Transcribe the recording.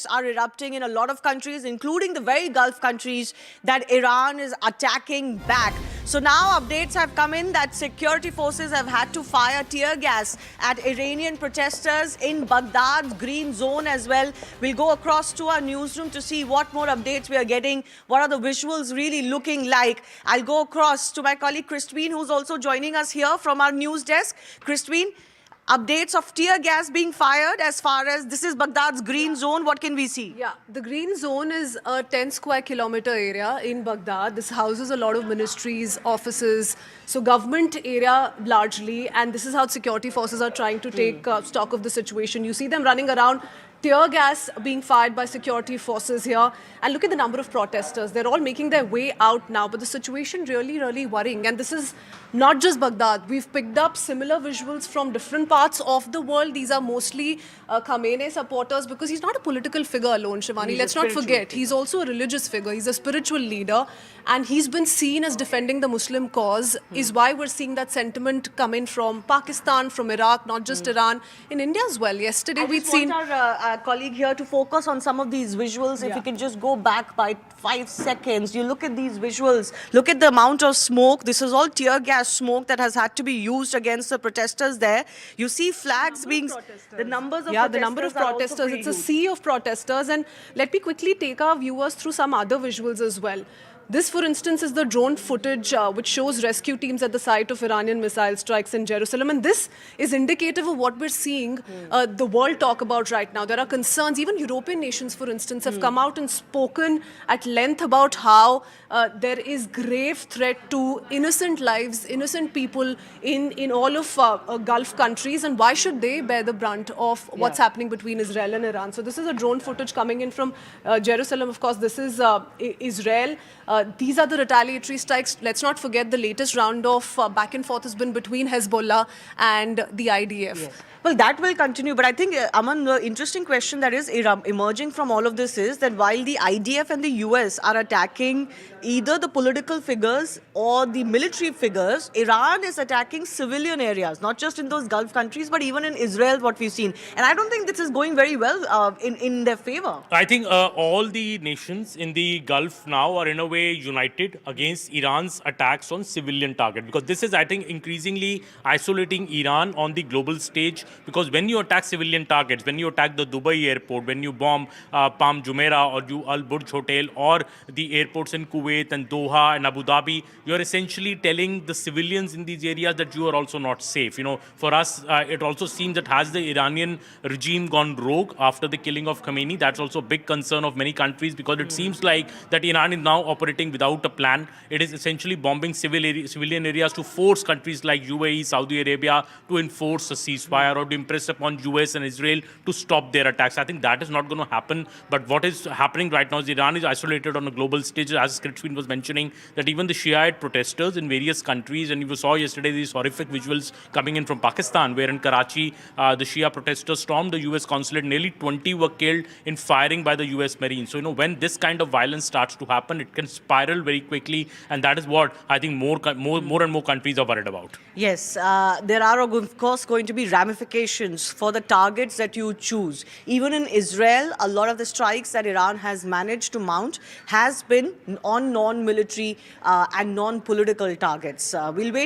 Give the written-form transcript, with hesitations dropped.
protests are erupting in a lot of countries, including the very Gulf countries that Iran is attacking back. So now updates have come in that security forces have had to fire tear gas at Iranian protesters in Baghdad's green zone as well. We'll go across to our newsroom to see what more updates we are getting. What are the visuals really looking like? I'll go across to my colleague Christine, who's also joining us here from our news desk. Christine, updates of tear gas being fired as far as this is Baghdad's green zone. What can we see? Yeah, the green zone is a 10 square kilometer area in Baghdad. This houses a lot of ministries, offices, so government area largely. And this is how security forces are trying to take stock of the situation. You see them running around, tear gas being fired by security forces here. And look at the number of protesters. They're all making their way out now. But the situation really worrying. And this is not just Baghdad. We've picked up similar visuals from different parts of the world. These are mostly Khamenei supporters because he's not a political figure alone, Shivani. Let's not forget. He's also a religious figure. He's a spiritual leader. And he's been seen as defending the Muslim cause, is why we're seeing that sentiment come in from Pakistan, from Iraq, not just Iran, in India as well. Yesterday we'd seen our colleague here to focus on some of these visuals. If you can just go back by 5 seconds, you look at these visuals, look at the amount of smoke. This is all tear gas smoke that has had to be used against the protesters there. You see flags being, the numbers of the number of protesters. It's a sea of protesters. And let me quickly take our viewers through some other visuals as well. This, for instance, is the drone footage which shows rescue teams at the site of Iranian missile strikes in Jerusalem. And this is indicative of what we're seeing the world talk about right now. There are concerns. Even European nations, for instance, have come out and spoken at length about how there is grave threat to innocent lives, innocent people in all of Gulf countries. And why should they bear the brunt of what's happening between Israel and Iran? So this is a drone footage coming in from Jerusalem. Of course, this is Israel. These are the retaliatory strikes. Let's not forget the latest round of back and forth has been between Hezbollah and the IDF. Yes. Well, that will continue. But I think, Aman, the interesting question that is emerging from all of this is that while the IDF and the US are attacking either the political figures or the military figures, Iran is attacking civilian areas, not just in those Gulf countries, but even in Israel, what we've seen. And I don't think this is going very well in their favor. I think all the nations in the Gulf now are in a way united against Iran's attacks on civilian targets, because this is, I think, increasingly isolating Iran on the global stage. Because when you attack civilian targets, when you attack the Dubai airport, when you bomb Palm Jumeirah or Al Burj Hotel or the airports in Kuwait and Doha and Abu Dhabi, you are essentially telling the civilians in these areas that you are also not safe. You know, for us, it also seems that has the Iranian regime gone rogue after the killing of Khamenei? That's also a big concern of many countries, because it seems like that Iran is now operating without a plan. It is essentially bombing civilian areas to force countries like UAE, Saudi Arabia to enforce a ceasefire or to impress upon US and Israel to stop their attacks. I think that is not going to happen. But what is happening right now is Iran is isolated on a global stage, as Christine was mentioning, that even the Shiite protesters in various countries, and you saw yesterday these horrific visuals coming in from Pakistan, where in Karachi, the Shia protesters stormed the US consulate. Nearly 20 were killed in firing by the US Marines. So, you know, when this kind of violence starts to happen, it can spiral very quickly. And that is what I think more and more countries are worried about. Yes, there are, of course, going to be ramifications for the targets that you choose. Even in Israel, a lot of the strikes that Iran has managed to mount has been on non-military and non-political targets. We'll wait